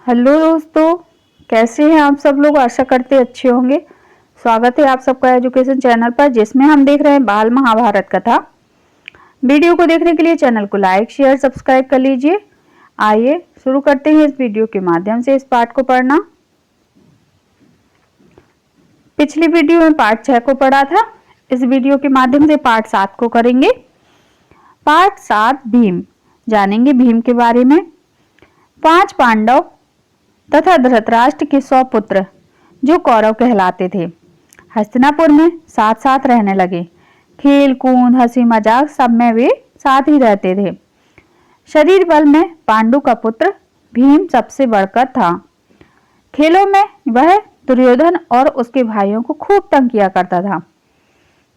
Hello दोस्तों, कैसे हैं आप सब लोग। आशा करते अच्छे होंगे। स्वागत है आप सबका एजुकेशन चैनल पर, जिसमें हम देख रहे हैं बाल महाभारत कथा। वीडियो को देखने के लिए चैनल को लाइक शेयर सब्सक्राइब कर लीजिए। आइए शुरू करते हैं इस वीडियो के माध्यम से इस पाठ को पढ़ना। पिछली वीडियो में पार्ट 6 को पढ़ा था। इस वीडियो के माध्यम से पार्ट 7 को करेंगे। पार्ट 7 भीम, जानेंगे भीम के बारे में। 5 पांडव तथा धृतराष्ट्र के 100 पुत्र जो कौरव कहलाते थे, हस्तिनापुर में साथ साथ रहने लगे। खेल कूद हंसी मजाक सब में वे साथ ही रहते थे। शरीर बल में पांडु का पुत्र भीम सबसे बढ़कर था। खेलों में वह दुर्योधन और उसके भाइयों को खूब तंग किया करता था।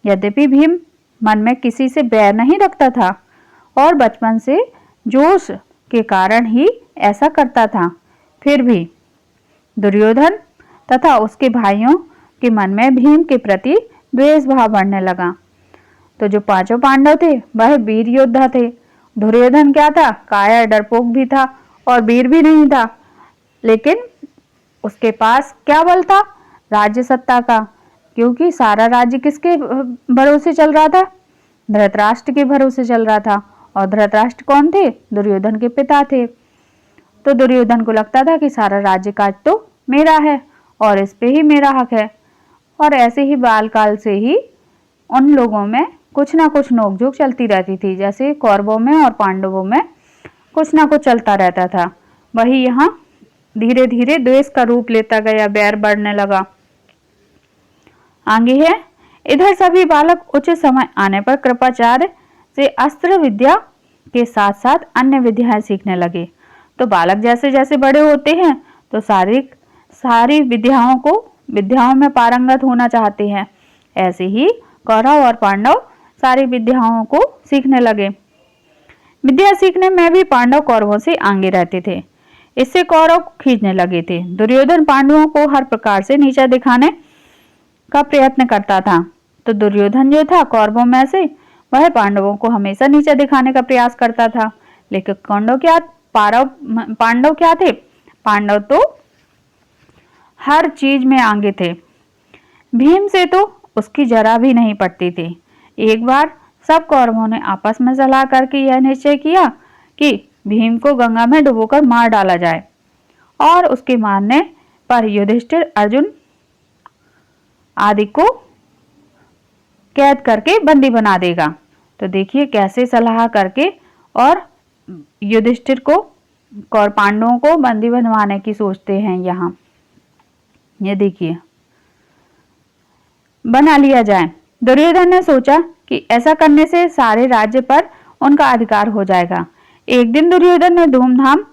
यद्यपि भीम मन में किसी से बैर नहीं रखता था और बचपन से जोश के कारण ही ऐसा करता था, फिर भी दुर्योधन तथा उसके भाइयों के मन में भीम के प्रति द्वेष भाव बढ़ने लगा। तो जो 5 पांडव थे वह वीर योद्धा थे। दुर्योधन क्या था, कायर डरपोक भी था और वीर भी नहीं था, लेकिन उसके पास क्या बल था, राज्य सत्ता का। क्योंकि सारा राज्य किसके भरोसे चल रहा था, धृतराष्ट्र के भरोसे चल रहा था। और धृतराष्ट्र कौन थे, दुर्योधन के पिता थे। तो दुर्योधन को लगता था कि सारा राज्य काज तो मेरा है और इस पे ही मेरा हक है। और ऐसे ही बालकाल से ही उन लोगों में कुछ ना कुछ नोकझोंक चलती रहती थी। जैसे कौरवों में और पांडवों में कुछ ना कुछ चलता रहता था, वही यहाँ धीरे धीरे द्वेष का रूप लेता गया, बैर बढ़ने लगा। आगे है, इधर सभी बालक उचित समय आने पर कृपाचार्य से अस्त्र विद्या के साथ साथ अन्य विद्याएं सीखने लगे। तो बालक जैसे जैसे बड़े होते हैं तो सारी विद्याओं में पारंगत होना चाहते हैं। ऐसे ही कौरव और पांडव सारी विद्याओं को सीखने लगे। विद्या सीखने में भी पांडव कौरवों से आगे रहते थे। इससे कौरव खींचने लगे थे। दुर्योधन पांडवों को हर प्रकार से नीचा दिखाने का प्रयत्न करता था। तो दुर्योधन जो था कौरवों में से, वह पांडवों को हमेशा नीचा दिखाने का प्रयास करता था। लेकिन पांडव क्या थे, पांडव तो हर चीज में आगे थे। भीम से तो उसकी जरा भी नहीं पड़ती थी। एक बार सब कौरवों ने आपस में सलाह करके यह निश्चय किया कि भीम को गंगा में डुबोकर मार डाला जाए और उसके मारने पर युधिष्ठिर अर्जुन आदि को कैद करके बंदी बना देगा। तो देखिए कैसे सलाह करके और युधिष्ठिर को और पांडवों को बंदी बनवाने की सोचते हैं। यहाँ ये देखिए बना लिया जाए। दुर्योधन ने सोचा कि ऐसा करने से सारे राज्य पर उनका अधिकार हो जाएगा। एक दिन दुर्योधन ने धूमधाम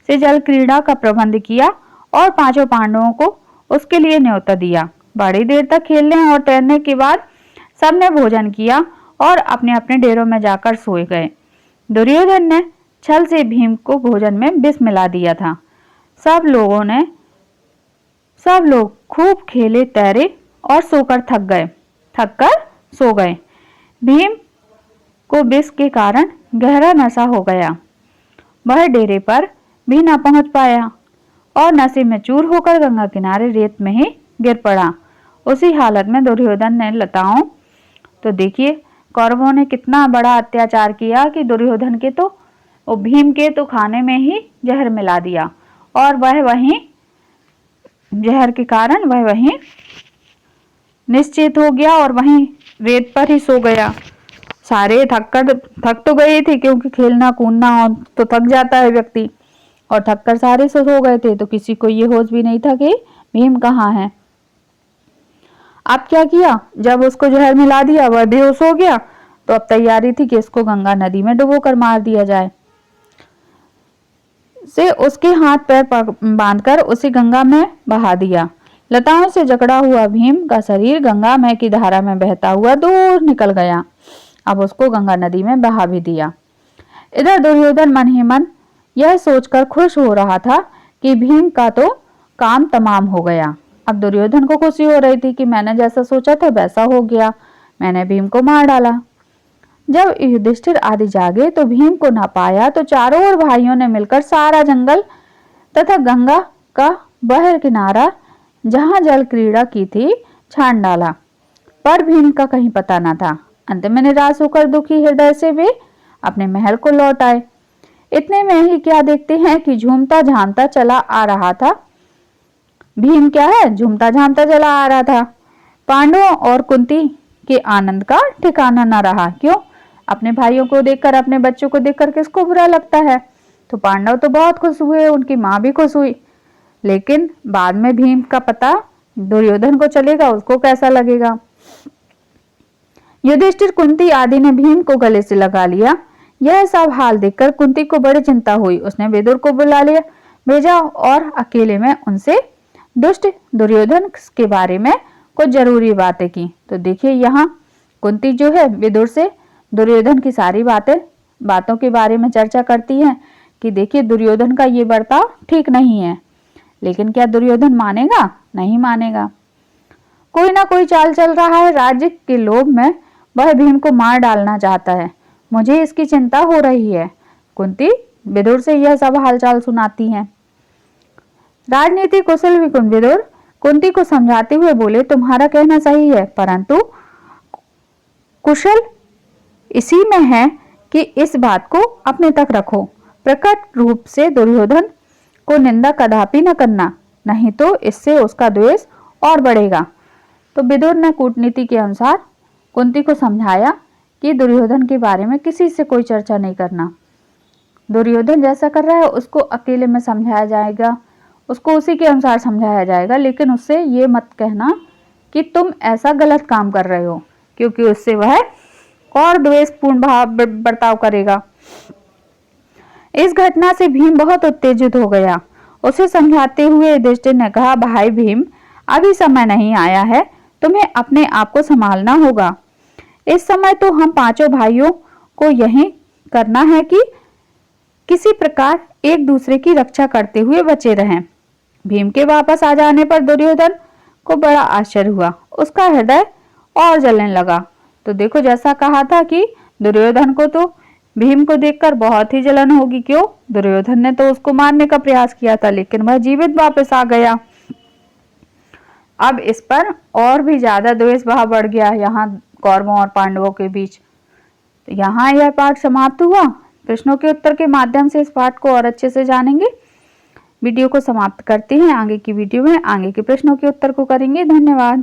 से जल क्रीड़ा का प्रबंध किया और 5 पांडवों को उसके लिए न्योता दिया। बड़ी देर तक खेलने और तैरने के बाद सबने भोजन किया और अपने अपने डेरों में जाकर सोए गए। दुर्योधन ने छल से भीम को भोजन में विष मिला दिया था। सब लोग खूब खेले तैरे और थक कर सो गए। भीम को विष के कारण गहरा नशा हो गया। वह डेरे पर भी न पहुंच पाया और नशे में चूर होकर गंगा किनारे रेत में ही गिर पड़ा। उसी हालत में दुर्योधन ने लताओं, तो देखिए कौरवों ने कितना बड़ा अत्याचार किया कि दुर्योधन के तो और भीम के तो खाने में ही जहर मिला दिया और वह वहीं जहर के कारण वह वहीं निश्चित हो गया और वहीं रेत पर ही सो गया। सारे थक तो गए थे, क्योंकि खेलना कूदना और तो थक जाता है व्यक्ति, और थक कर सारे सो गए थे। तो किसी को ये होश भी नहीं था कि भीम कहाँ है। अब क्या किया, जब उसको जहर मिला दिया वह बेहोश हो गया, तो अब तैयारी थी कि इसको गंगा नदी में डुबोकर मार दिया जाए। से उसके हाथ पैर बांधकर उसे गंगा में बहा दिया। लताओं से जकड़ा हुआ भीम का शरीर गंगा में की धारा में बहता हुआ दूर निकल गया। अब उसको गंगा नदी में बहा भी दिया। इधर दुर्योधन मन ही मन यह सोचकर खुश हो रहा था कि भीम का तो काम तमाम हो गया। अब दुर्योधन को खुशी हो रही थी कि मैंने जैसा सोचा था वैसा हो गया, मैंने भीम को मार डाला। जब युधिष्ठिर आदि जागे तो भीम को न पाया, तो चारों ओर भाइयों ने मिलकर सारा जंगल तथा गंगा का वह किनारा जहां जल क्रीड़ा की थी छान डाला, पर भीम का कहीं पता न था। अंत में निराश होकर दुखी हृदय से वे अपने महल को लौट आए। इतने में ही क्या देखते हैं कि झूमता झामता चला आ रहा था भीम, क्या है, झूमता झामता चला आ रहा था। पांडवों और कुंती के आनंद का ठिकाना न रहा। क्यों? अपने भाइयों को देखकर, अपने बच्चों को देखकर किसको बुरा लगता है? तो पांडव तो बहुत खुश हुए, उनकी माँ भी खुश हुई, लेकिन बाद में भीम का पता दुर्योधन को चलेगा, उसको कैसा लगेगा? युधिष्ठिर, कुंती आदि ने भीम को गले से लगा लिया। यह सब हाल देखकर कुंती को बड़ी चिंता हुई। उसने विदुर को बुला लिया भेजा और अकेले में उनसे दुष्ट दुर्योधन के बारे में कुछ जरूरी बातें की। तो देखिए यहाँ कुंती जो है विदुर से दुर्योधन की सारी बातों के बारे में चर्चा करती है कि देखिए दुर्योधन का ये बर्ताव ठीक नहीं है। लेकिन क्या दुर्योधन मानेगा? नहीं मानेगा। कोई ना कोई चाल चल रहा है। राज्य के लोभ में वह भीम को मार डालना चाहता है। मुझे इसकी चिंता हो रही है। कुंती विदुर से यह सब हालचाल सुनाती है। राजनीति कुशल विदुर कुंती को समझाते हुए बोले, तुम्हारा कहना सही है, परंतु कुशल इसी में है कि इस बात को अपने तक रखो। प्रकट रूप से दुर्योधन को निंदा कदापि न करना, नहीं तो इससे उसका द्वेष और बढ़ेगा। तो विदुर ने कूटनीति के अनुसार कुंती को समझाया कि दुर्योधन के बारे में किसी से कोई चर्चा नहीं करना। दुर्योधन जैसा कर रहा है उसको अकेले में समझाया जाएगा, उसको उसी के अनुसार समझाया जाएगा, लेकिन उससे ये मत कहना कि तुम ऐसा गलत काम कर रहे हो, क्योंकि उससे वह और द्वेषपूर्ण बर्ताव करेगा। इस घटना से भीम बहुत उत्तेजित हो गया। उसे समझाते हुए युधिष्ठिर ने कहा, भाई भीम, अभी समय नहीं आया है, तुम्हें अपने आप को संभालना होगा। इस समय तो हम पांचों भाइयों को यही करना है कि किसी प्रकार एक दूसरे की रक्षा करते हुए बचे रहें। भीम के वापस आ जाने पर दुर्योधन को बड़ा आश्चर्य हुआ, उसका हृदय और जलने लगा। तो देखो, जैसा कहा था कि दुर्योधन को तो भीम को देखकर बहुत ही जलन होगी। क्यों? दुर्योधन ने तो उसको मारने का प्रयास किया था, लेकिन वह जीवित वापस आ गया। अब इस पर और भी ज्यादा द्वेष भाव बढ़ गया यहाँ कौरवों और पांडवों के बीच। तो यहाँ यह पाठ समाप्त हुआ। प्रश्नों के उत्तर के माध्यम से इस पाठ को और अच्छे से जानेंगे। वीडियो को समाप्त करते हैं। आगे की वीडियो में आगे के प्रश्नों के उत्तर को करेंगे। धन्यवाद।